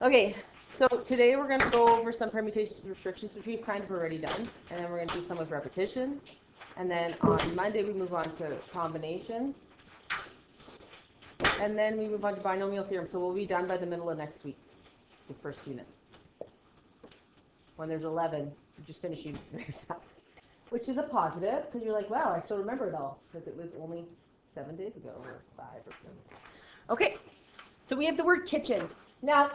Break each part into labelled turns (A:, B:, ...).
A: Okay, so today we're going to go over some permutations and restrictions, which we've kind of already done, and then we're going to do some with repetition, and then on Monday we move on to combinations, and then we move on to binomial theorem. So we'll be done by the middle of next week, the first unit. When there's 11, you just finish units very fast, which is a positive, because you're like, wow, I still remember it all, because it was only 7 days ago, or 5 or 7. Okay, so we have the word kitchen. Now,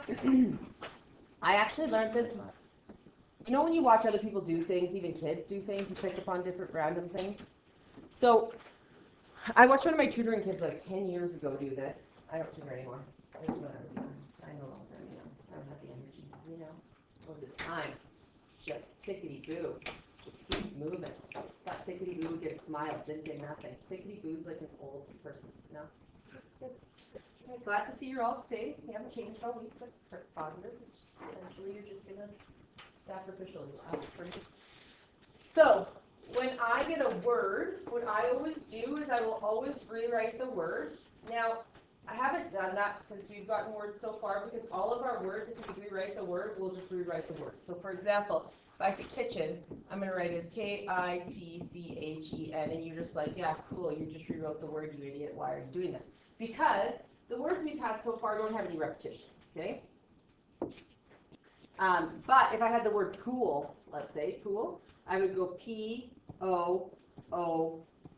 A: I actually learned this. You know when you watch other people do things, even kids do things, you pick up on different random things? So, I watched one of my tutoring kids like 10 years ago do this. I don't tutor anymore. I was when I was young. I no longer, I don't have the energy, or the time. Just tickety-boo. Just keep moving. That tickety-boo would get a smile, didn't get nothing. Tickety-boo's like an old person, no? Good. Okay, glad to see you're all staying. You haven't changed all week. That's positive. Essentially, you're just going to sacrificial yourself. So, when I get a word, what I always do is I will always rewrite the word. Now, I haven't done that since we've gotten words so far because all of our words, if we rewrite the word, we'll just rewrite the word. So, for example, if I say kitchen, I'm going to write it as Kitchen, and you're just like, yeah, cool, you just rewrote the word, you idiot. Why are you doing that? Because the words we've had so far don't have any repetition, okay? But if I had the word pool, let's say, pool, I would go P-O-O-L.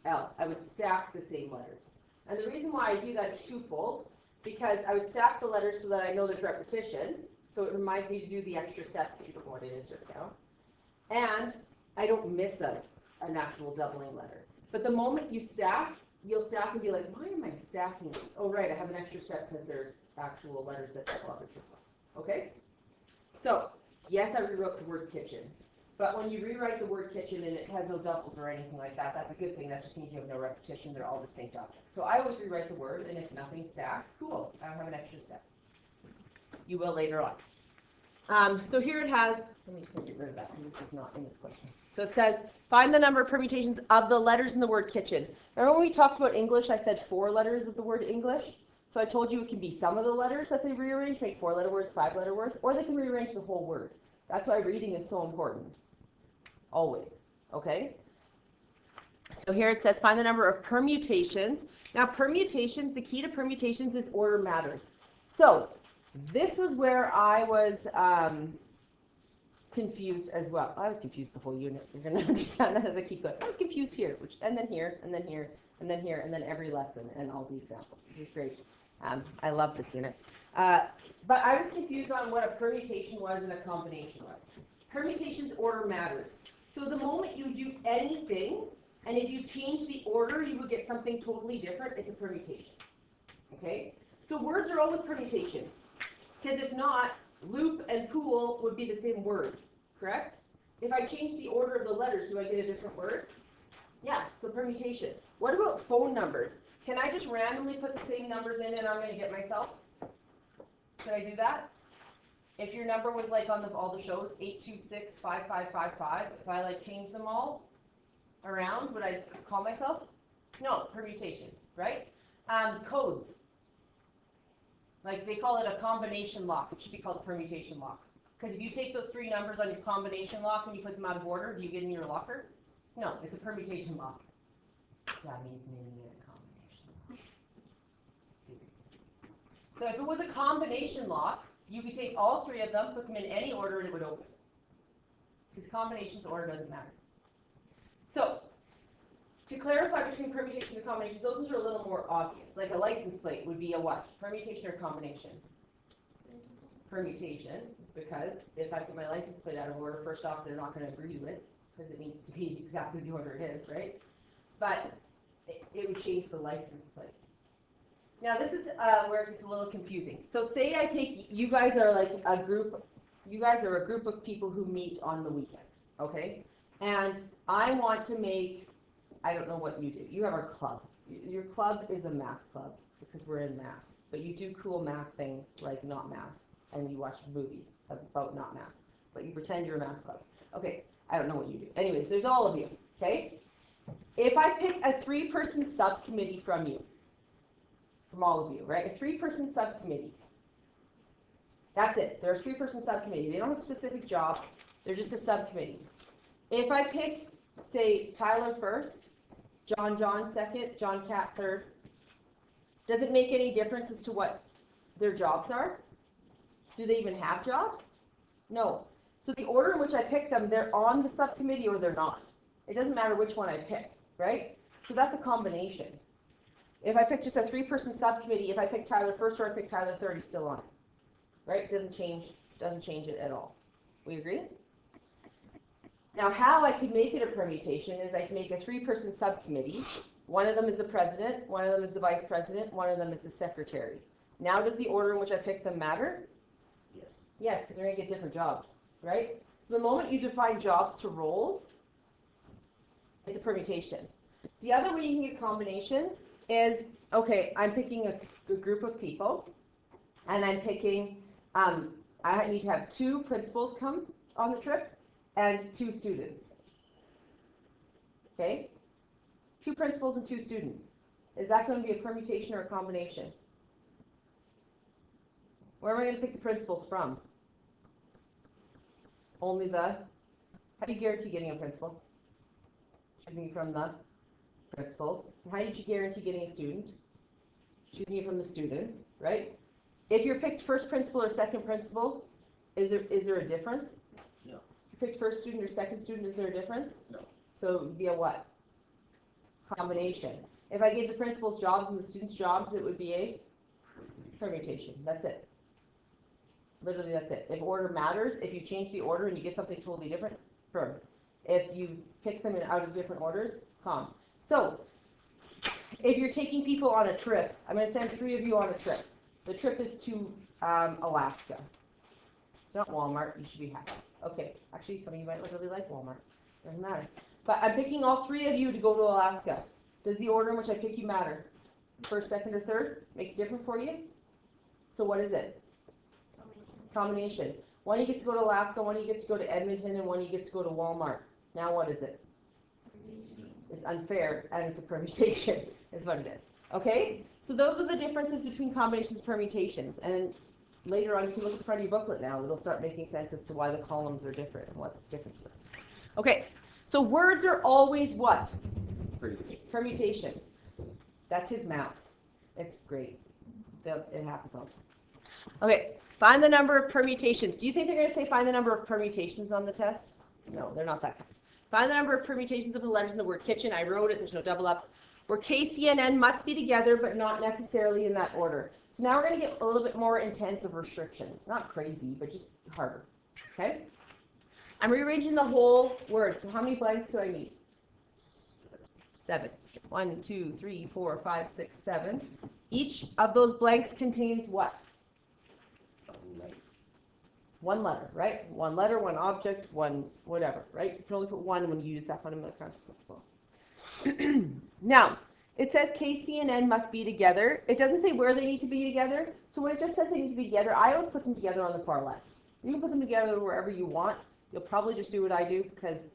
A: I would stack the same letters. And the reason why I do that is twofold, because I would stack the letters so that I know there's repetition, so it reminds me to do the extra step, if you don't know what it is right now. And I don't miss a natural doubling letter. But the moment you stack, you'll stack and be like, why am I stacking this? Oh, right, I have an extra step because there's actual letters that double up or triple. Okay? So, yes, I rewrote the word kitchen. But when you rewrite the word kitchen and it has no doubles or anything like that, that's a good thing. That just means you have no repetition. They're all distinct objects. So I always rewrite the word, and if nothing stacks, cool. I don't have an extra step. You will later on. So here it has, let me just get rid of that, because this is not in this question. So it says, find the number of permutations of the letters in the word kitchen. Remember when we talked about English, I said 4 letters of the word English? So I told you it can be some of the letters that they rearrange, make 4-letter words, 5-letter words, or they can rearrange the whole word. That's why reading is so important. Always. Okay? So here it says, find the number of permutations. Now permutations, the key to permutations is order matters. So this was where I was confused as well. I was confused the whole unit. You're going to understand that as I keep going. I was confused here, and then here, and then here, and then here, and then every lesson and all the examples. This is great. I love this unit. But I was confused on what a permutation was and a combination was. Permutations order matters. So the moment you do anything, and if you change the order, you would get something totally different, it's a permutation. Okay? So words are always permutations. Because if not, loop and pool would be the same word, correct? If I change the order of the letters, do I get a different word? Yeah, so permutation. What about phone numbers? Can I just randomly put the same numbers in and I'm going to get myself? Can I do that? If your number was like on all the shows, 826-5555, if I like change them all around, would I call myself? No, permutation, right? Codes. Like they call it a combination lock. It should be called a permutation lock. Because if you take those 3 numbers on your combination lock and you put them out of order, do you get in your locker? No, it's a permutation lock. Dummies meaning a combination lock. Seriously. So if it was a combination lock, you could take all 3 of them, put them in any order, and it would open. Because combinations order doesn't matter. So, to clarify between permutations and combinations, those ones are a little more obvious. Like a license plate would be a what? Permutation or combination? Permutation, because if I put my license plate out of order, first off, they're not going to agree to it, because it needs to be exactly the order it is, right? But it would change the license plate. Now this is where it gets a little confusing. So say I take, you guys are like a group, you guys are a group of people who meet on the weekend, okay? And I want to make, I don't know what you do. You have a club. Your club is a math club because we're in math. But you do cool math things like not math. And you watch movies about not math. But you pretend you're a math club. Okay, I don't know what you do. Anyways, there's all of you, okay? If I pick a 3-person subcommittee from all of you, right? A 3-person subcommittee. That's it. They're a 3-person subcommittee. They don't have specific jobs. They're just a subcommittee. If I pick, say, Tyler first, John second, John Cat third, does it make any difference as to what their jobs are? Do they even have jobs? No. So the order in which I pick them, they're on the subcommittee or they're not. It doesn't matter which one I pick, right? So that's a combination. If I pick just a 3-person subcommittee, if I pick Tyler first or I pick Tyler third, he's still on it, right? It doesn't change it at all. We agree? Now, how I could make it a permutation is I can make a 3-person subcommittee. One of them is the president, one of them is the vice president, one of them is the secretary. Now, does the order in which I pick them matter?
B: Yes.
A: Yes, because they're going to get different jobs, right? So the moment you define jobs to roles, it's a permutation. The other way you can get combinations is, okay, I'm picking a group of people, and I'm picking, I need to have 2 principals come on the trip and 2 students. Okay? 2 principals and 2 students. Is that going to be a permutation or a combination? Where am I going to pick the principals from? Only the, how do you guarantee getting a principal? Choosing from the principals. How did you guarantee getting a student? Choosing it from the students, right? If you're picked first principal or second principal, is there a difference?
B: No.
A: If you picked first student or second student, is there a difference?
B: No.
A: So it would be a what? Combination. If I gave the principal's jobs and the students' jobs, it would be a permutation. That's it. Literally, that's it. If order matters, if you change the order and you get something totally different, perm. If you pick them in out of different orders, com. So, if you're taking people on a trip, I'm going to send 3 of you on a trip. The trip is to Alaska. It's not Walmart. You should be happy. Okay. Actually, some of you might really like Walmart. Doesn't matter. But I'm picking all 3 of you to go to Alaska. Does the order in which I pick you matter? First, second, or third? Make it different for you? So what is it? Combination. One you get to go to Alaska, one you get to go to Edmonton, and one you get to go to Walmart. Now what is it? It's unfair, and it's a permutation, is what it is. Okay? So those are the differences between combinations and permutations. And later on, if you look at the front of your booklet now, it'll start making sense as to why the columns are different and what's different. Okay, so words are always what? Permutations. That's his maps. It's great. It happens all the time. Okay, find the number of permutations. Do you think they're going to say find the number of permutations on the test? No, they're not that kind. Find the number of permutations of the letters in the word kitchen. I wrote it. There's no double ups. Where K, C, and N must be together, but not necessarily in that order. So now we're going to get a little bit more intense of restrictions. Not crazy, but just harder. Okay? I'm rearranging the whole word. So how many blanks do I need? 7. 1, 2, 3, 4, 5, 6, 7. Each of those blanks contains what? One letter, right? One letter, one object, one whatever, right? You can only put one when you use that fundamental concept principle. Now, it says K, C, and N must be together. It doesn't say where they need to be together. So when it just says they need to be together, I always put them together on the far left. You can put them together wherever you want. You'll probably just do what I do because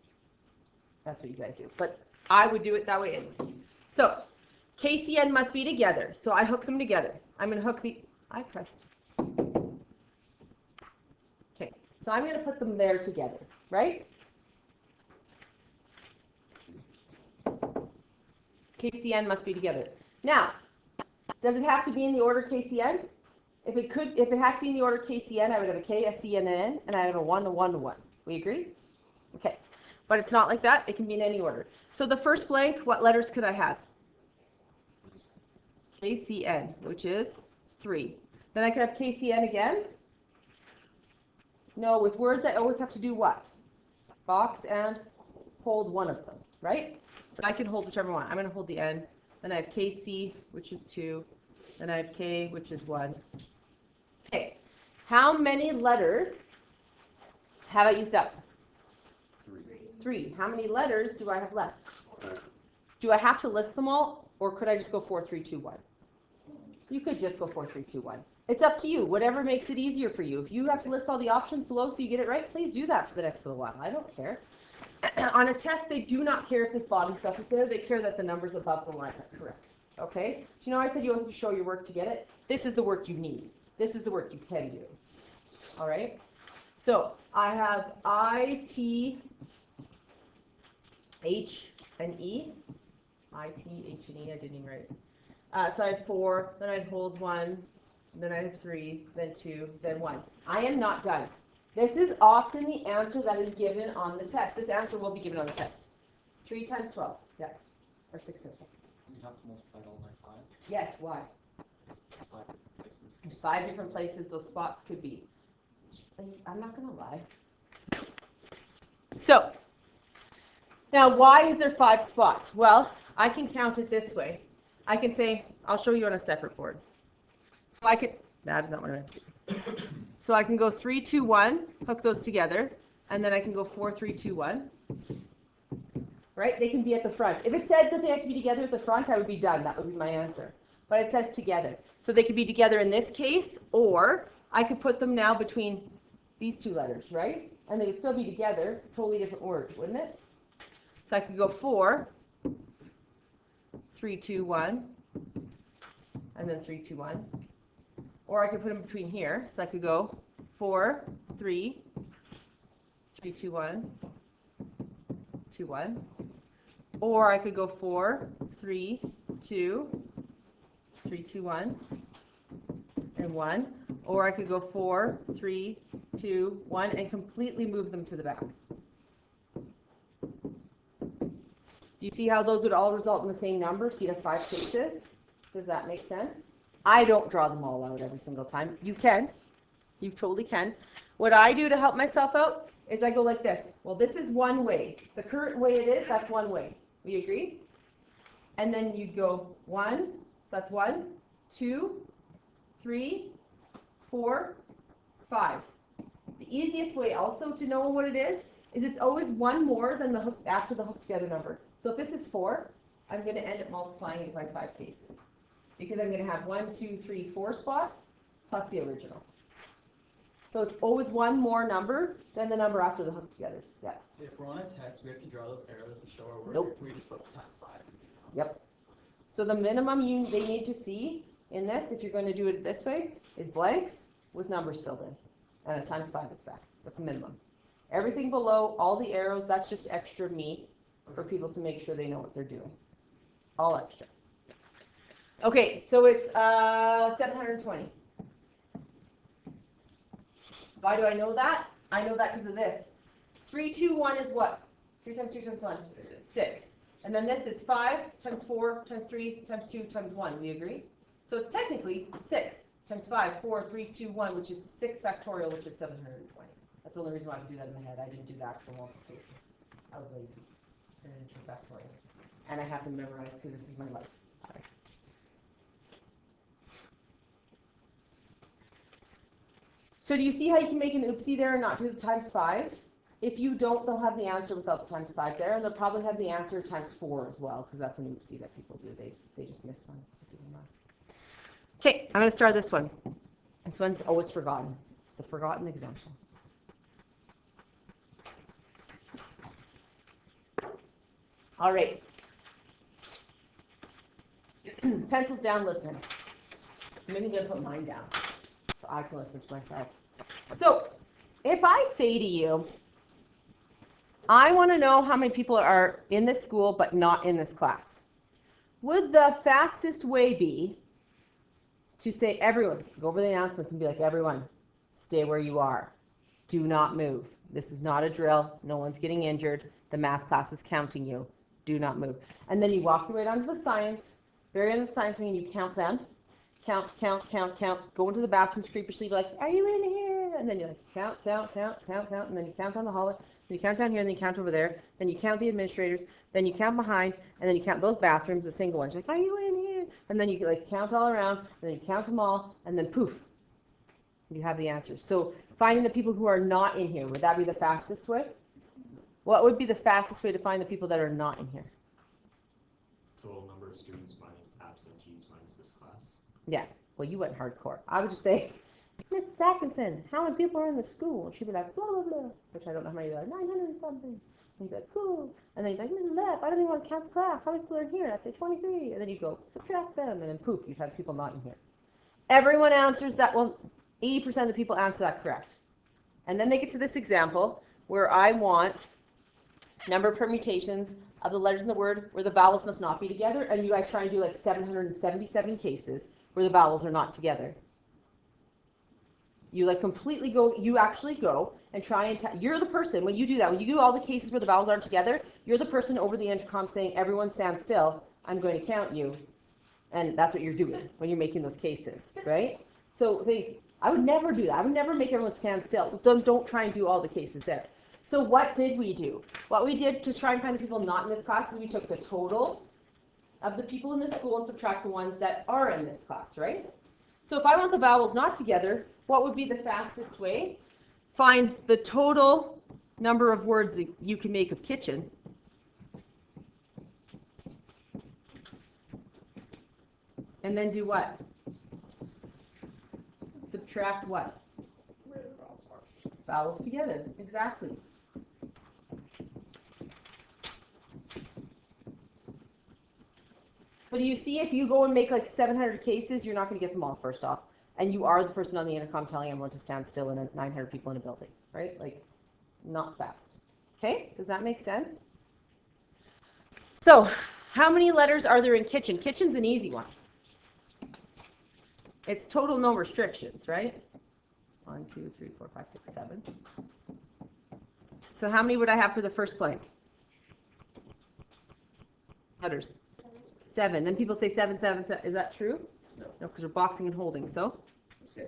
A: that's what you guys do. But I would do it that way anyway. So, K, C, N must be together. So I hook them together. I'm going to hook the... I pressed... So I'm going to put them there together, right? KCN must be together. Now, does it have to be in the order KCN? If it had to be in the order KCN, I would have a K, a C, and an N, and I have a 1, a 1, a 1. We agree? Okay. But it's not like that. It can be in any order. So the first blank, what letters could I have? KCN, which is 3. Then I could have KCN again. No, with words, I always have to do what? Box and hold one of them, right? So I can hold whichever one. I'm going to hold the N. Then I have KC, which is 2. Then I have K, which is 1. Okay. How many letters have I used up? 3. How many letters do I have left? Do I have to list them all, or could I just go 4, 3, 2, 1? You could just go 4, 3, 2, 1. It's up to you, whatever makes it easier for you. If you have to list all the options below so you get it right, please do that for the next little while. I don't care. On a test, they do not care if this bottom stuff is there. They care that the numbers above the line are correct. Okay? So you know I said you always have to show your work to get it? This is the work you need. This is the work you can do. All right? So I have I, T, H, and E. I, T, H, and E. I didn't even write it. So I have 4, then I hold 1, then I have 3, then 2, then 1. I am not done. This is often the answer that is given on the test. This answer will be given on the test. 3 times 12. Yeah. Or 6 times 12.
B: You have to multiply it all by 5.
A: Yes, why?
B: There's 5 different places.
A: There's 5 different places those spots could be. I'm not going to lie. So, now why is there 5 spots? Well, I can count it this way. I can say, I'll show you on a separate board. So I can, that is not what I meant to do. So I can go 3, 2, 1, hook those together, and then I can go 4, 3, 2, 1. Right? They can be at the front. If it said that they have to be together at the front, I would be done. That would be my answer. But it says together. So they could be together in this case, or I could put them now between these 2 letters, right? And they would still be together, totally different word, wouldn't it? So I could go 4, 3, 2, 1, and then 3, 2, 1. Or I could put them between here. So I could go 4, 3, 3, 2, 1, 2, 1. Or I could go 4, 3, 2, 3, 2, 1, and 1. Or I could go 4, 3, 2, 1, and completely move them to the back. Do you see how those would all result in the same number? So you'd have 5 cases. Does that make sense? I don't draw them all out every single time. You can. You totally can. What I do to help myself out is I go like this. Well, this is one way. The current way it is, that's one way. We agree? And then you go 1, so that's 1, 2, 3, 4, 5. The easiest way also to know what it is it's always one more than the hook after the hook together number. So if this is 4, I'm going to end up multiplying it by 5 cases. Because I'm going to have 1, 2, 3, 4 spots plus the original. So it's always one more number than the number after the hook together. Yeah.
B: If we're on a test, we have to draw those arrows to show our work.
A: Nope.
B: We just put times 5.
A: Yep. So the minimum they need to see in this, if you're going to do it this way, is blanks with numbers filled in. And a times 5 at the back. That's the minimum. Everything below, all the arrows, that's just extra meat for people to make sure they know what they're doing. All extra. Okay, so it's 720. Why do I know that? I know that because of this. 3, 2, 1 is what? 3 times 2 times 1? 6. And then this is 5 times 4 times 3 times 2 times 1. We agree? So it's technically 6 times 5, 4, 3, 2, 1, which is 6 factorial, which is 720. That's the only reason why I can do that in my head. I didn't do the actual multiplication. I was lazy. Turn it into factorial. And I have to memorize because this is my life. All right. So do you see how you can make an oopsie there and not do the times 5? If you don't, they'll have the answer without the times 5 there, and they'll probably have the answer times 4 as well, because that's an oopsie that people do. They just miss one. Okay, I'm going to start this one. This one's always forgotten. It's the forgotten example. All right. Pencils down, listening. Maybe I'm going to put mine down so I can listen to myself. So, if I say to you, I want to know how many people are in this school but not in this class, would the fastest way be to say, everyone, go over the announcements and be like, everyone, stay where you are. Do not move. This is not a drill. No one's getting injured. The math class is counting you. Do not move. And then you walk your way down to the science, very end of the science thing, and you count them. Count, count, count, count. Go into the bathroom, scrape your sleeve, like, are you in here? And then you're like, count, count, count, count, count. And then you count down the hallway. Then you count down here, and then you count over there. Then you count the administrators. Then you count behind, and then you count those bathrooms, the single ones. You're like, are you in here? And then you like count all around, and then you count them all, and then poof, you have the answers. So finding the people who are not in here, would that be the fastest way? What would be the fastest way to find the people that are not in here?
C: Total number of students minus absentees minus this class.
A: Yeah, well, you went hardcore. I would just say, Mrs. Atkinson, how many people are in the school? And she'd be like, blah, blah, blah, which I don't know how many, like 900 and something. And you'd be like, cool. And then you'd be like, Mrs. Lepp, I don't even want to count the class. How many people are in here? I'd say 23. And then you go, subtract them. And then poof, you'd have people not in here. Everyone answers that. Well, 80% of the people answer that correct. And then they get to this example where I want number of permutations of the letters in the word where the vowels must not be together, and you guys try and do like 777 cases where the vowels are not together. You like completely go, you actually go and try and, you're the person, when you do that, when you do all the cases where the vowels aren't together, you're the person over the intercom saying, everyone stand still, I'm going to count you. And that's what you're doing when you're making those cases, right? So I would never do that. I would never make everyone stand still. Don't try and do all the cases there. So what did we do? What we did to try and find the people not in this class is we took the total of the people in this school and subtract the ones that are in this class, right? So if I want the vowels not together, what would be the fastest way? Find the total number of words that you can make of kitchen. And then do what? Subtract what? Vowels together, exactly. But do you see, if you go and make like 700 cases, you're not going to get them all first off. And you are the person on the intercom telling everyone to stand still in 900 people in a building, right? Like, not fast. Okay, does that make sense? So, how many letters are there in kitchen? Kitchen's an easy one. It's total no restrictions, right? 1, 2, 3, 4, 5, 6, 7. So how many would I have for the first blank? Letters. 7. Then people say 7, 7, 7. Is that true?
B: No.
A: No, because we're boxing and holding. So?
B: 6.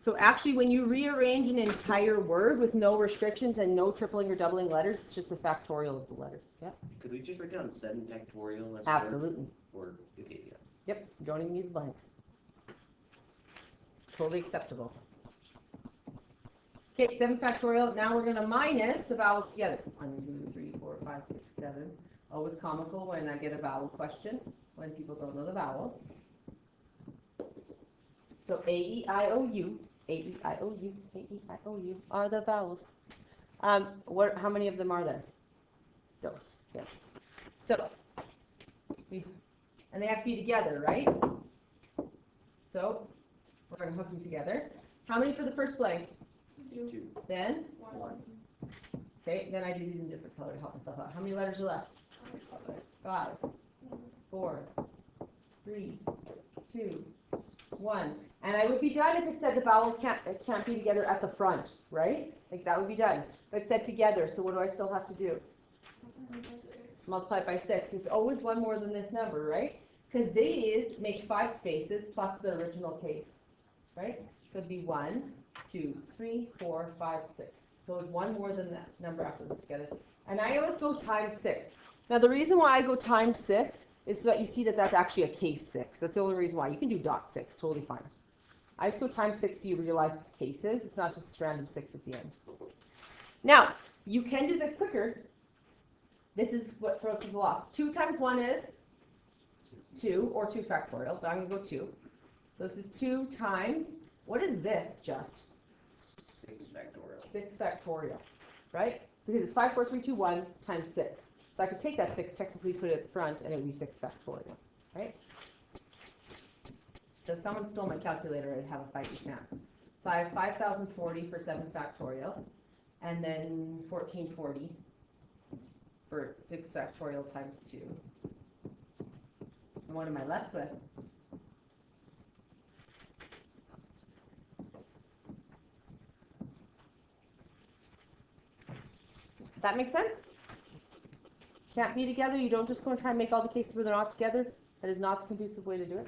A: So actually, when you rearrange an entire word with no restrictions and no tripling or doubling letters, it's just the factorial of the letters. Yeah.
D: Could we just write down 7 factorial as
A: Absolutely.
D: a word? Okay, yeah.
A: Yep. You don't even need the blanks. Totally acceptable. Okay, 7 factorial. Now we're going to minus the vowels together. 1, 2, 3, 4, 5, 6, 7. Always comical when I get a vowel question, when people don't know the vowels. So A, E, I, O, U, A, E, I, O, U, A, E, I, O, U are the vowels. How many of them are there? Those, yes. So, and they have to be together, right? So, we're going to hook them together. How many for the first blank?
D: 2.
A: Then?
D: 1.
A: Okay, then I do these in different color to help myself out. How many letters are left? 5, 4, 3, 2, 1. And I would be done if it said the vowels can't be together at the front, right? Like that would be done. But it said together, so what do I still have to do? Multiply by 6. It's always one more than this number, right? Because these make 5 spaces plus the original case, right? So it'd be 1, 2, 3, 4, 5, 6. So it's one more than that number after them together. And I always go times 6. Now the reason why I go times 6 is so that you see that that's actually a case 6. That's the only reason why. You can do dot 6, totally fine. I just go times 6 so you realize it's cases. It's not just a random 6 at the end. Now, you can do this quicker. This is what throws people off. 2 times 1 is 2, or 2 factorial, but I'm going to go 2. So this is 2 times, what is this just?
D: 6 factorial.
A: 6 factorial, right? Because it's 5, 4, 3, 2, 1 times 6. So I could take that 6, technically put it at the front, and it would be 6 factorial, right? So if someone stole my calculator, I'd have a fighting chance. So I have 5,040 for 7 factorial, and then 1,440 for 6 factorial times 2. And what am I left with? That makes sense? Can't be together. You don't just go and try and make all the cases where they're not together. That is not the conducive way to do it.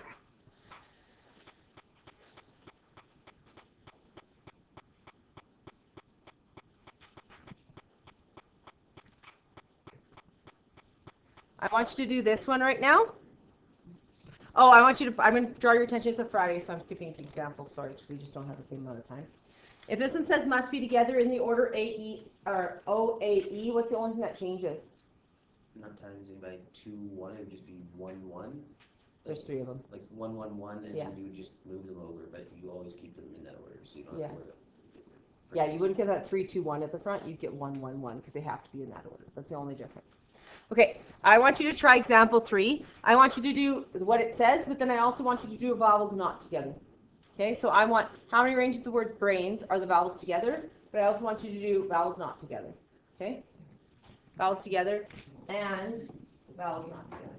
A: I want you to do this one right now. Oh, I'm going to draw your attention. It's a Friday, so I'm skipping examples. Sorry, because we just don't have the same amount of time. If this one says must be together in the order AE or OAE, what's the only thing that changes?
D: Not times it by 2, 1, it would just be 1, 1.
A: There's 3 of them.
D: Like 1, 1, 1, and
A: Yeah.
D: then you would just move them over, but you always keep them in that order, so you don't
A: Yeah.
D: have to worry about it.
A: Yeah, you wouldn't get that 3, 2, 1 at the front. You'd get 1, 1, 1 because they have to be in that order. That's the only difference. Okay, I want you to try example 3. I want you to do what it says, but then I also want you to do vowels not together. Okay, so I want, how many ranges of words brains are the vowels together? But I also want you to do vowels not together. Okay? Vowels together and vowels not together.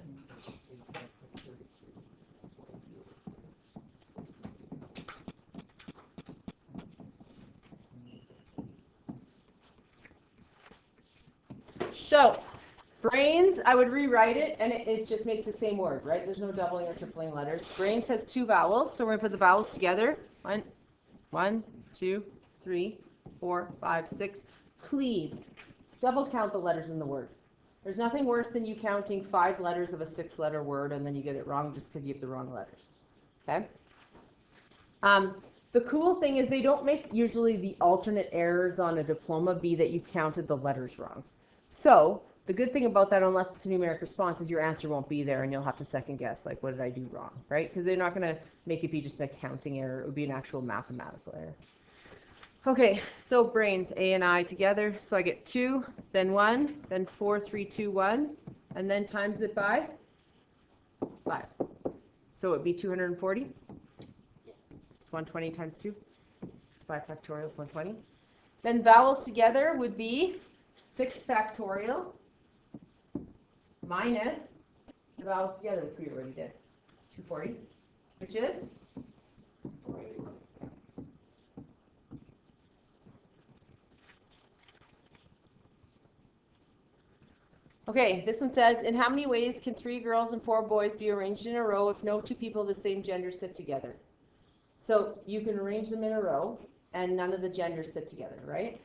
A: So, brains, I would rewrite it, and it just makes the same word, right? There's no doubling or tripling letters. Brains has 2 vowels, so we're going to put the vowels together. 1, 2, 3, 4, 5, 6. Please, double count the letters in the word. There's nothing worse than you counting 5 letters of a 6-letter word, and then you get it wrong just because you have the wrong letters. Okay? The cool thing is they don't make usually the alternate errors on a diploma be that you counted the letters wrong. So, the good thing about that, unless it's a numeric response, is your answer won't be there and you'll have to second guess, like, what did I do wrong, right? Because they're not going to make it be just a counting error. It would be an actual mathematical error. Okay, so brains, A and I together. So I get 2, then 1, then 4, 3, 2, 1, and then times it by 5. So it would be 240. It's 120 times 2. 5 factorial is 120. Then vowels together would be 6 factorial minus the vowels together, which we already did, 240, which is 481. Okay, this one says, in how many ways can 3 girls and 4 boys be arranged in a row if no 2 people of the same gender sit together? So you can arrange them in a row, and none of the genders sit together, right?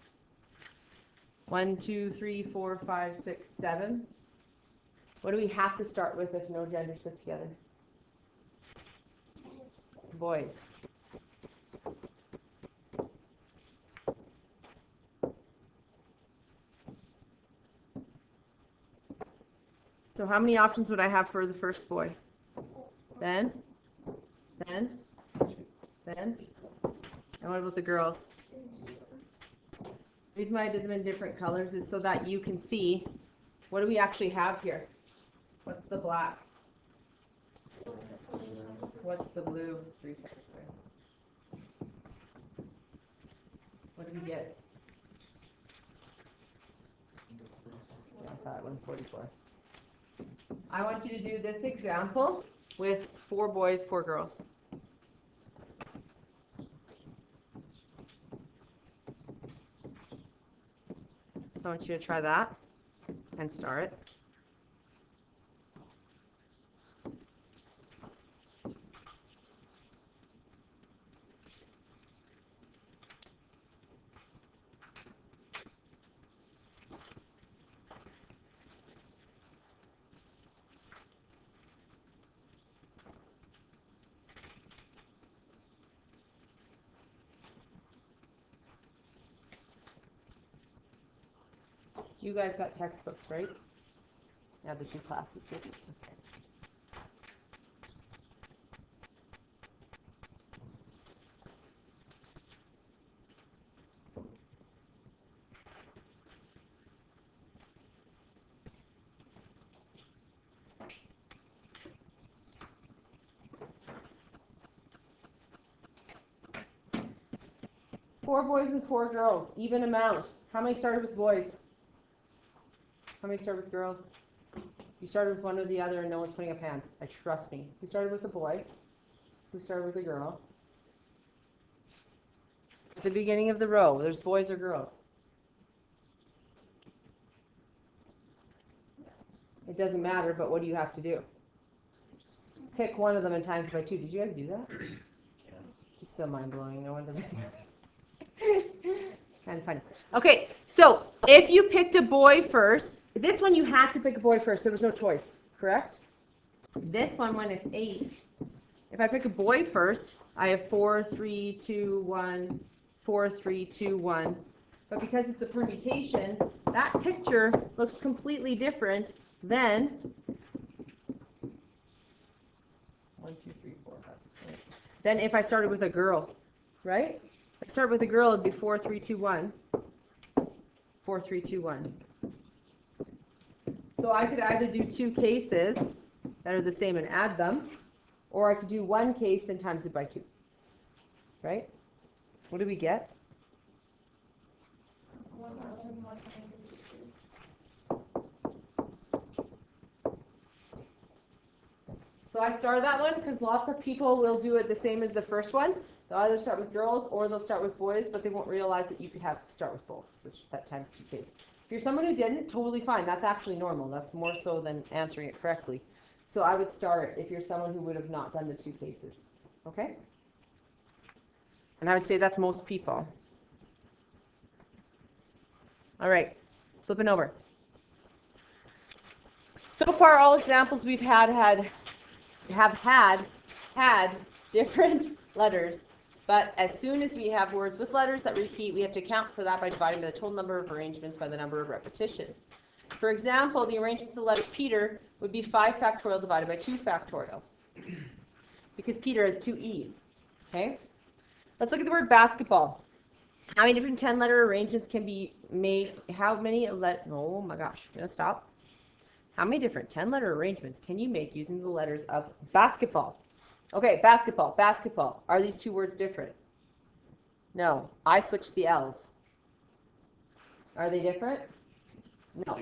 A: 1, 2, 3, 4, 5, 6, 7. What do we have to start with if no genders sit together? Boys. So how many options would I have for the first boy? Then? And what about the girls? The reason why I did them in different colors is so that you can see, what do we actually have here? What's the black? What's the blue? 3 factorial. What do we get? Yeah, I thought 144. I want you to do this example with 4 boys, 4 girls. So I want you to try that and star it. You guys got textbooks, right? Yeah, the 2 classes did. Okay. Four boys and 4 girls, even amount. How many started with boys? How many started with girls? You started with one or the other and no one's putting up hands. Trust me. Who started with a boy? Who started with a girl? At the beginning of the row, there's boys or girls? It doesn't matter, but what do you have to do? Pick one of them and times by 2. Did you guys do that?
D: Yeah.
A: It's still mind-blowing. No one does it. Kind of funny. Okay, so if you picked a boy first, this one you had to pick a boy first. There was no choice, correct? This one, when it's 8, if I pick a boy first, I have 4, 3, 2, 1, 4, 3, 2, 1. But because it's a permutation, that picture looks completely different than 1, 2, 3, 4, 5, 6, 7. Then if I started with a girl, right? If I start with a girl, it'd be 4, 3, 2, 1. 4, 3, 2, 1. So I could either do 2 cases that are the same and add them, or I could do 1 case and times it by 2. right? What do we get?
E: 1,152.
A: So I started that one because lots of people will do it the same as the first one. They'll either start with girls or they'll start with boys, but they won't realize that you could start with both. So it's just that times 2 case. If you're someone who didn't, totally fine. That's actually normal. That's more so than answering it correctly. So I would start if you're someone who would have not done the 2 cases. Okay? And I would say that's most people. All right, flipping over. So far, all examples we've have had different letters, but as soon as we have words with letters that repeat, we have to account for that by dividing by the total number of arrangements by the number of repetitions. For example, the arrangements of the letter Peter would be 5 factorial divided by 2 factorial, because Peter has 2 E's. Okay? Let's look at the word basketball. How many different 10-letter arrangements can be made? How many oh my gosh, I'm gonna stop. How many different 10-letter arrangements can you make using the letters of basketball? Okay, basketball, basketball. Are these 2 words different? No. I switched the L's. Are they different? No.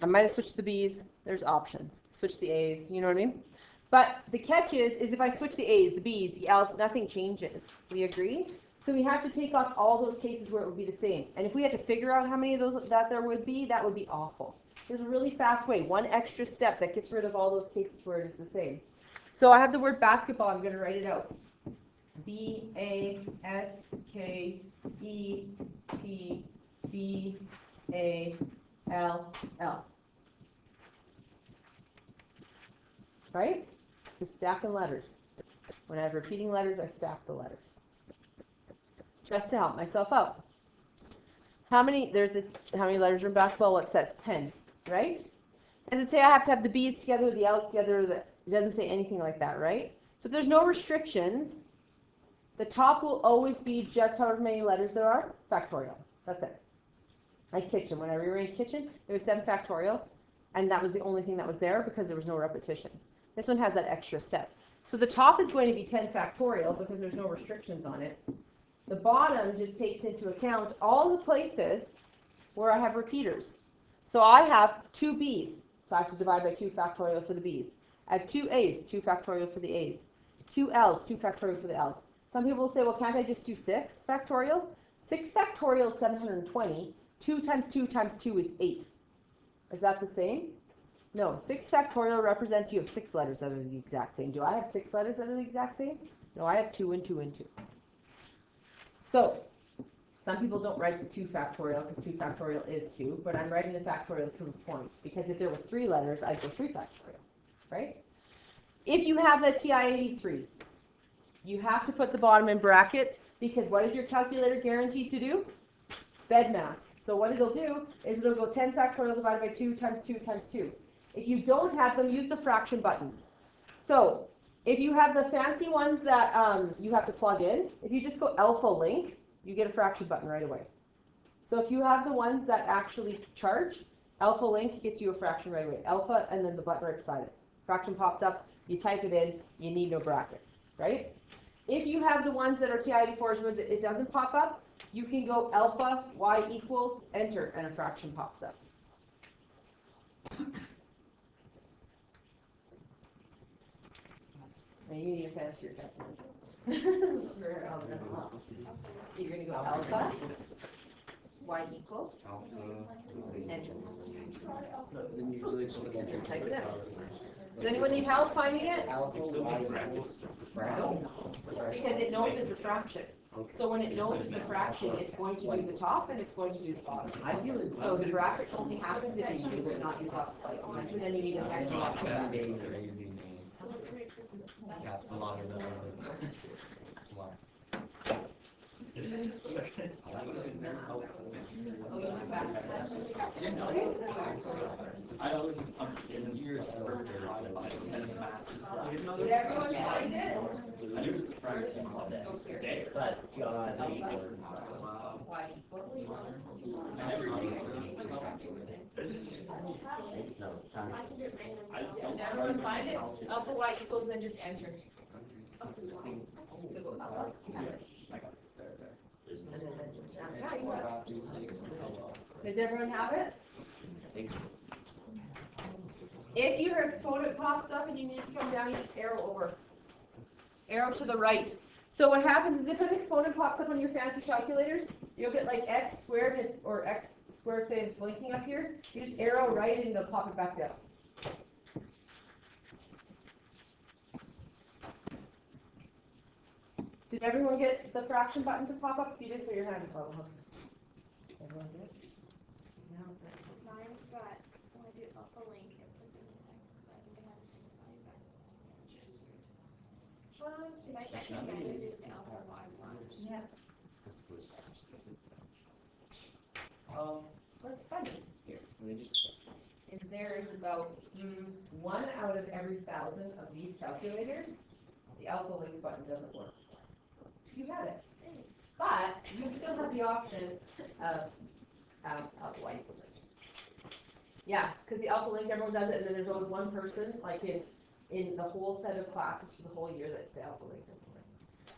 A: I might have switched the B's. There's options. Switch the A's. You know what I mean? But the catch is if I switch the A's, the B's, the L's, nothing changes. We agree? So we have to take off all those cases where it would be the same. And if we had to figure out how many of those that there would be, that would be awful. There's a really fast way, one extra step that gets rid of all those cases where it is the same. So I have the word basketball. I'm going to write it out. B-A-S-K-E-T-B-A-L-L. Right? Just stacking letters. When I have repeating letters, I stack the letters. Just to help myself out. How many letters are in basketball? Well, it says 10, right? Does it say I have to have the B's together, the L's together? It doesn't say anything like that, right? So if there's no restrictions, the top will always be just however many letters there are, factorial. That's it. Like kitchen. When I rearranged kitchen, there was 7 factorial, and that was the only thing that was there because there was no repetitions. This one has that extra step. So the top is going to be 10 factorial because there's no restrictions on it. The bottom just takes into account all the places where I have repeaters. So I have 2 B's, so I have to divide by 2 factorial for the B's. I have 2 A's, 2 factorial for the A's. 2 L's, 2 factorial for the L's. Some people will say, well, can't I just do 6 factorial? 6 factorial is 720. 2 times 2 times 2 is 8. Is that the same? No, 6 factorial represents you have 6 letters that are the exact same. Do I have 6 letters that are the exact same? No, I have 2 and 2 and 2. So, some people don't write the 2 factorial because 2 factorial is 2, but I'm writing the factorial to prove a point because if there was 3 letters, I'd go 3 factorial, right? If you have the TI-83s, you have to put the bottom in brackets because what is your calculator guaranteed to do? Bed mass. So what it'll do is it'll go 10 factorial divided by 2 times 2 times 2. If you don't have them, use the fraction button. So if you have the fancy ones that you have to plug in, if you just go alpha link, you get a fraction button right away. So if you have the ones that actually charge, alpha link gets you a fraction right away. Alpha and then the button right beside it. Fraction pops up, you type it in, you need no brackets, right? If you have the ones that are TI-84s where it doesn't pop up, you can go alpha, y equals, enter, and a fraction pops up. And you need a fancier calculator. So you're going to go alpha, y equals, enter. Type it in. Does anyone need help finding it?
D: Alpha, y equals fraction.
A: Because it knows it's a fraction. So when it knows it's a fraction, it's going to do the top and it's going to do the bottom.
D: I feel it.
A: So the bracket only happens if you choose to not use alpha. And then you need a calculator.
D: That's longer than
B: I always just years
A: Did everyone find it?
B: I knew it was a fraction.
D: but
B: I never used
A: Did everyone find it? Alpha y equals, then just enter. So go up,
B: Yeah, I got this there.
C: There's no.
A: and then down. Yeah, you got it. Does everyone have it? If your exponent pops up and you need to come down, you just arrow over. Arrow to the right. So what happens is if an exponent pops up on your fancy calculators, you'll get like x squared or x squared, say it's blinking up here. You just arrow right and they'll pop it back down. Did everyone get the fraction button to pop up? If you did, put your hand up. Everyone did? No.
E: Mine's got, when I do up a link, it puts in the X, but I think I have the X value back. Because I can't do the alpha y one.
A: Yeah. What's funny
D: Here, let me just,
A: is there is about 1 out of every 1,000 of these calculators, the alpha link button doesn't work. You have it. But you still have the option of alpha y equals it. Yeah, because the alpha link, everyone does it, and then there's always one person, like in the whole set of classes for the whole year that the alpha link doesn't work.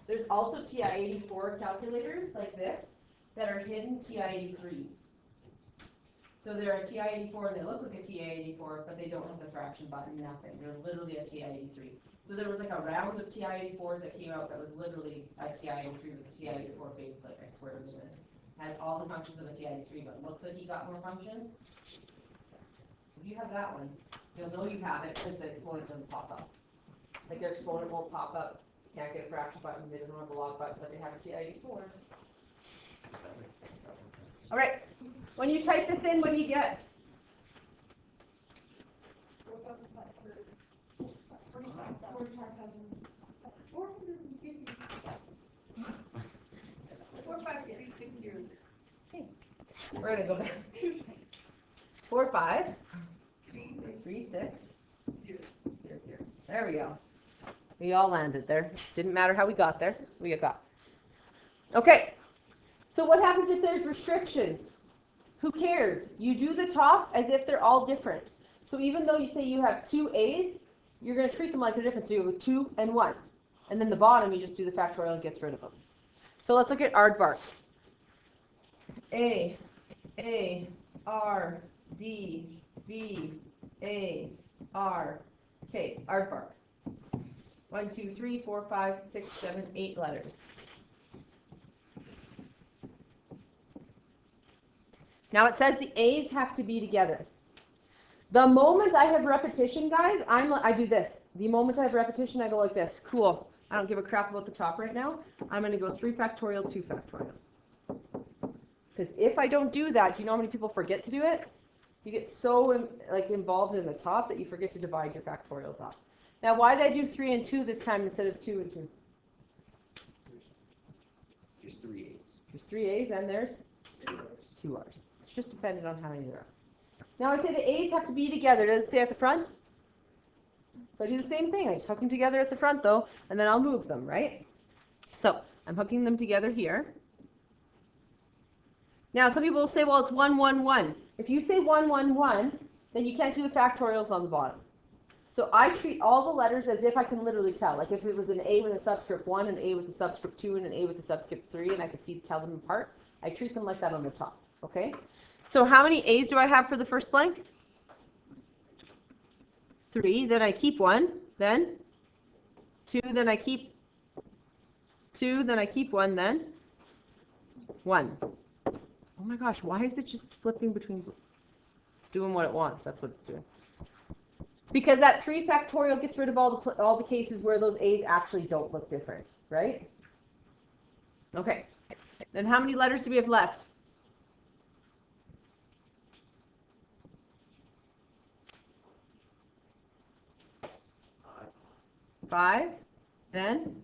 A: There's also TI-84 calculators like this that are hidden TI-83s. So they're a TI-84 and they look like a TI-84, but they don't have the fraction button, nothing. They're literally a TI-83. So there was like a round of TI-84s that came out that was literally a TI-83 with a TI-84 face click, I swear to goodness. Has all the functions of a TI-83, but looks like he got more functions. If you have that one, you'll know you have it because the exponent doesn't pop up. Like their exponent won't pop up, can't get a fraction button, they don't have a log button, but they have a TI-84. All right, when you type this in, what do you get?
E: 45,360.
A: We're gonna go back. 4, 5, 3, 6, 0, 0. There we go. We all landed there. Didn't matter how we got there. We got. Okay. So what happens if there's restrictions? Who cares? You do the top as if they're all different. So even though you say you have 2 A's, you're going to treat them like they're different. So you go 2 and 1. And then the bottom, you just do the factorial and gets rid of them. So let's look at aardvark. A, R, D, V, A, R. Okay, aardvark. 1, 2, 3, 4, 5, 6, 7, 8 letters. Now it says the A's have to be together. The moment I have repetition, guys, I do this. The moment I have repetition, I go like this. Cool. I don't give a crap about the top right now. I'm going to go 3 factorial, 2 factorial. Because if I don't do that, do you know how many people forget to do it? You get so involved in the top that you forget to divide your factorials off. Now, why did I do 3 and 2 this time instead of 2 and 2?
D: there's 3 A's.
A: There's 3 A's and there's 2 R's. It's just dependent on how many there are. Now I say the A's have to be together. Does it say at the front? So I do the same thing. I just hook them together at the front though, and then I'll move them, right? So I'm hooking them together here. Now some people will say, well, it's 1, 1, 1. If you say 1, 1, 1, then you can't do the factorials on the bottom. So I treat all the letters as if I can literally tell. Like if it was an A with a subscript 1, an A with a subscript 2, and an A with a subscript 3, and I could tell them apart, I treat them like that on the top, okay? So how many A's do I have for the first blank? 3, then I keep 1, then 2, then I keep 2, then I keep 1, then 1. Oh my gosh, why is it just flipping between? It's doing what it wants, that's what it's doing. Because that 3 factorial gets rid of all the cases where those A's actually don't look different, right? Okay, then how many letters do we have left? 5, then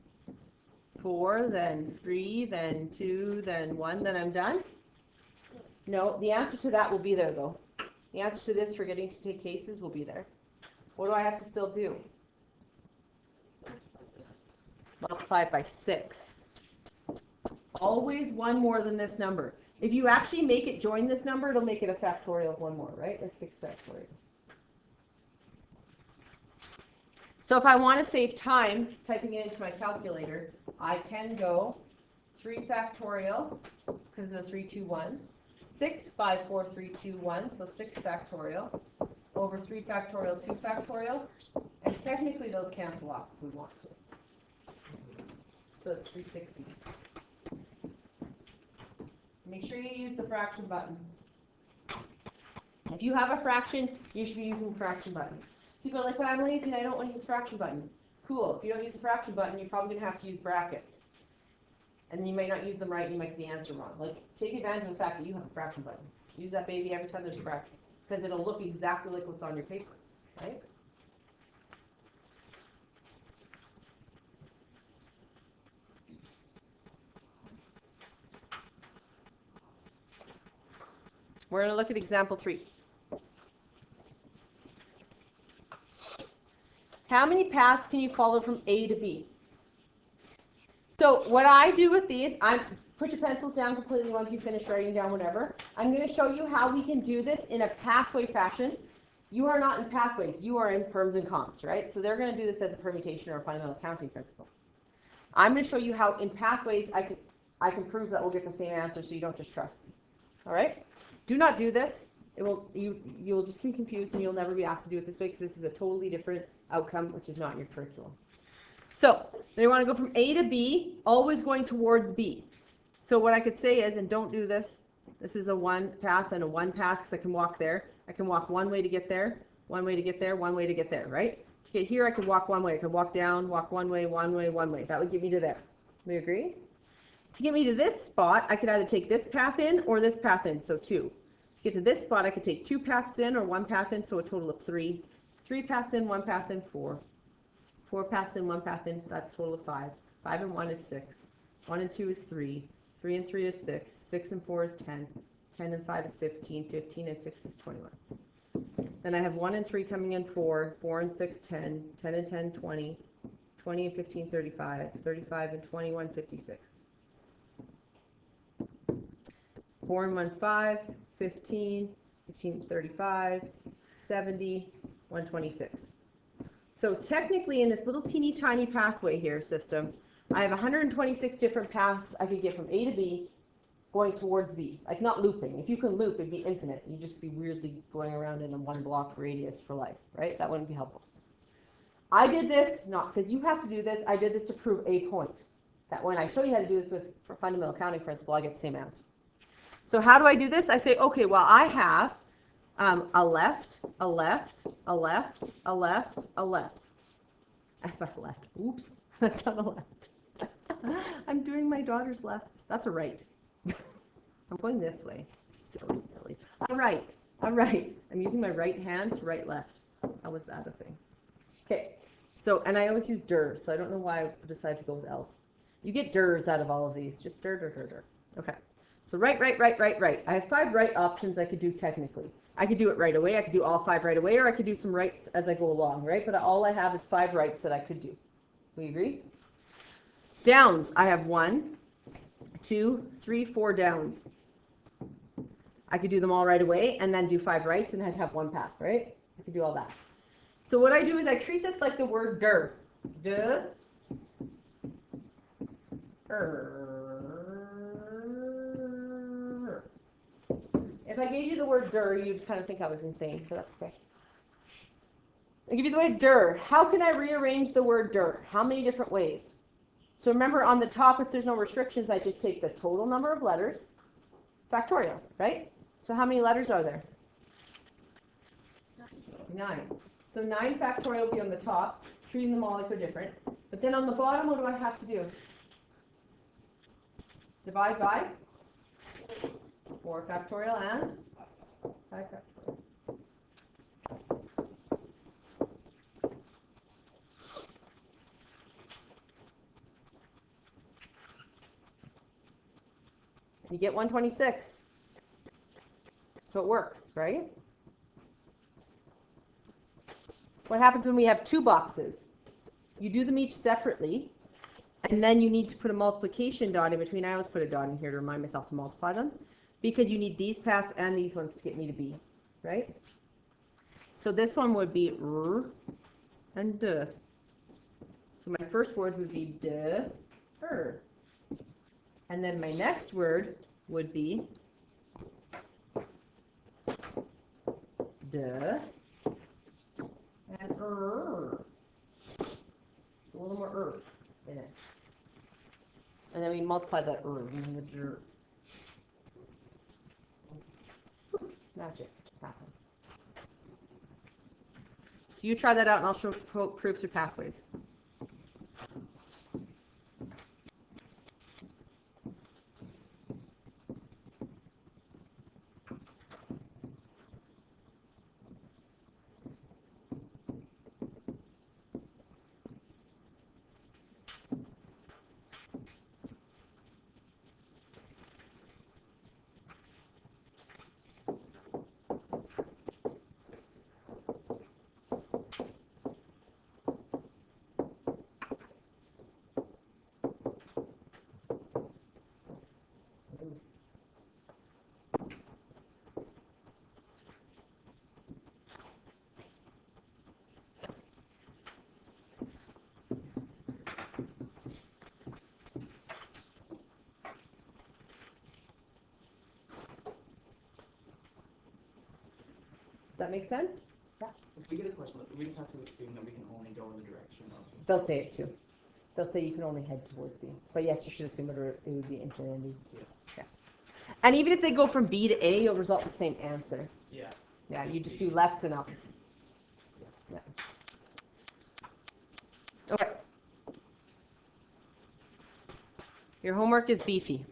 A: 4, then 3, then 2, then 1, then I'm done? No, the answer to that will be there though. The answer to this, forgetting to take cases, will be there. What do I have to still do? Multiply it by 6. Always one more than this number. If you actually make it join this number, it'll make it a factorial of one more, right? Like 6 factorial. So if I want to save time typing it into my calculator, I can go 3 factorial, because of the 3, 2, 1, 6, 5, 4, 3, 2, 1, so 6 factorial, over 3 factorial, 2 factorial, and technically those cancel off if we want to. So it's 360. Make sure you use the fraction button. If you have a fraction, you should be using the fraction button. People are like, but I'm lazy and I don't want to use the fraction button. Cool. If you don't use the fraction button, you're probably going to have to use brackets. And you might not use them right and you might get the answer wrong. Like, take advantage of the fact that you have a fraction button. Use that baby every time there's a fraction. Because it'll look exactly like what's on your paper. Right? We're going to look at example 3. How many paths can you follow from A to B? So what I do with these, put your pencils down completely once you finish writing down whatever. I'm going to show you how we can do this in a pathway fashion. You are not in pathways. You are in perms and comps, right? So they're going to do this as a permutation or a fundamental counting principle. I'm going to show you how in pathways I can prove that we'll get the same answer so you don't just trust me. All right? Do not do this. You'll just be confused and you'll never be asked to do it this way because this is a totally different outcome, which is not in your curriculum. So, then you want to go from A to B, always going towards B. So what I could say is, and don't do this, this is a 1 path and a 1 path because I can walk there. I can walk one way to get there, one way to get there, one way to get there, right? To get here, I could walk one way. I could walk down, walk one way, one way, one way. That would get me to there. We agree? To get me to this spot, I could either take this path in or this path in, so 2. To get to this spot, I could take 2 paths in or 1 path in, so a total of 3. 3 paths in, 1 path in, 4. 4 paths in, 1 path in, that's a total of 5. 5 and 1 is 6. 1 and 2 is 3. 3 and 3 is 6. 6 and 4 is 10. 10 and 5 is 15. 15 and 6 is 21. Then I have 1 and 3 coming in 4. 4 and 6, 10. 10 and 10, 20. 20 and 15, 35. 35 and 21, 56. 4 and 1, 5. 15. 15 and 35. 70. 126. So technically in this little teeny tiny pathway here system, I have 126 different paths I could get from A to B going towards B. Like not looping. If you can loop, it'd be infinite. You'd just be weirdly going around in a 1 block radius for life, right? That wouldn't be helpful. I did this, not because you have to do this, I did this to prove a point. That when I show you how to do this with fundamental counting principle, I get the same answer. So how do I do this? I say, okay, well I have a left, a left, a left, a left, a left. I have a left. Oops, that's not a left. I'm doing my daughter's lefts. That's a right. I'm going this way. Silly Billy. A right. A right. I'm using my right hand to write left. How was that a thing? Okay. So, and I always use der, so I don't know why I decided to go with else. You get ders out of all of these. Just der, der, der, der. Okay. So right, right, right, right, right. I have 5 right options I could do technically. I could do it right away, I could do all 5 right away, or I could do some rights as I go along, right? But all I have is 5 rights that I could do. We agree? Downs, I have 1, 2, 3, 4 downs. I could do them all right away and then do 5 rights and I'd have 1 path, right? I could do all that. So what I do is I treat this like the word der. De. If I gave you the word der, you'd kind of think I was insane, but that's okay. I give you the word der. How can I rearrange the word der? How many different ways? So remember on the top, if there's no restrictions, I just take the total number of letters, factorial, right? So how many letters are there? 9. So 9 factorial will be on the top, treating them all like they're different. But then on the bottom, what do I have to do? Divide by 4 factorial and 5 factorial. You get 126. So it works, right? What happens when we have 2 boxes? You do them each separately, and then you need to put a multiplication dot in between. I always put a dot in here to remind myself to multiply them, because you need these paths and these ones to get me to B, right? So this one would be R and D. So my first word would be de-er. And then my next word would be de and er. A little more in it. And then we multiply that and the der. Magic happens. So you try that out and I'll show proofs or pathways. Does that make sense?
B: If we get a question, we just have to assume that we can only go in the direction of.
A: They'll say it too. They'll say you can only head towards B. But yes, you should assume it would be infinity. Yeah. And even if they go from B to A, you'll result in the same answer.
B: Yeah.
A: Yeah, you just do left and ups. Yeah. Okay. Your homework is beefy.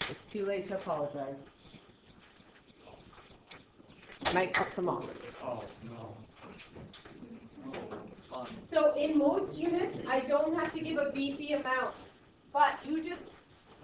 A: It's too late to apologize. Might cut some off.
B: Oh, no. Fun.
A: So in most units, I don't have to give a beefy amount. But you just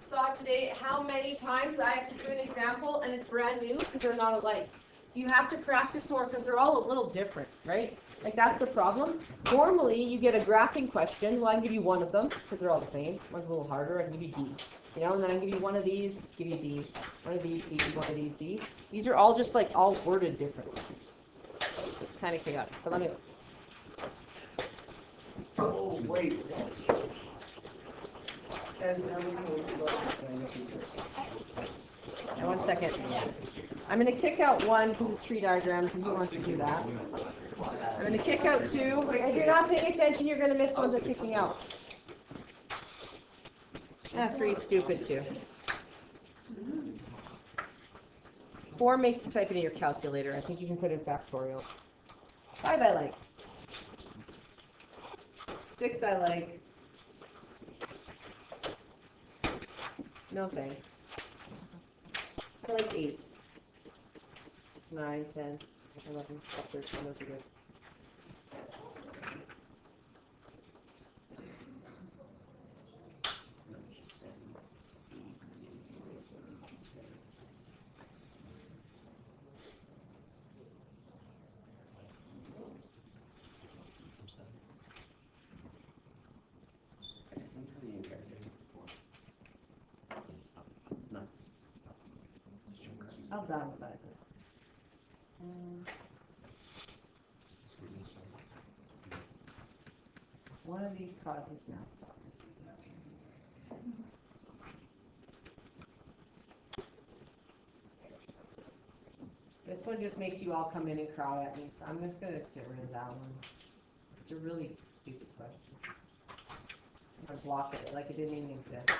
A: saw today how many times I have to do an example and it's brand new because they're not alike. So you have to practice more because they're all a little different, right? Like that's the problem. Normally you get a graphing question. Well, I can give you one of them because they're all the same. One's a little harder. I can give you D. You know, and then I give you one of these, give you D. One of these, D. One of these, D. These are all just like all worded differently. It's kind of chaotic. But let me look.
D: Oh, wait.
A: Now, 1 second. I'm going to kick out one because it's tree diagrams and he wants to do that. I'm going to kick out two. If you're not paying attention, you're going to miss ones I'm kicking out. 3 is stupid too. 4 makes you type it in your calculator. I think you can put in factorial. 5 I like. 6 I like. No thanks. I like 8. 9, 10, 11, 13, those are good. I'll downsize it. One of these causes mass problems. This one just makes you all come in and cry at me, so I'm just going to get rid of that one. It's a really stupid question. I block it like it didn't even exist.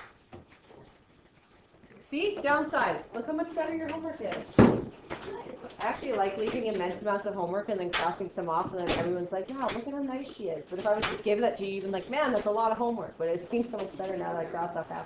A: See? Downsize. Look how much better your homework is. It's actually like leaving immense amounts of homework and then crossing some off, and then everyone's like, wow, look at how nice she is. But if I was just giving that to you, you'd be like, man, that's a lot of homework. But it seems so much better now that I cross off half.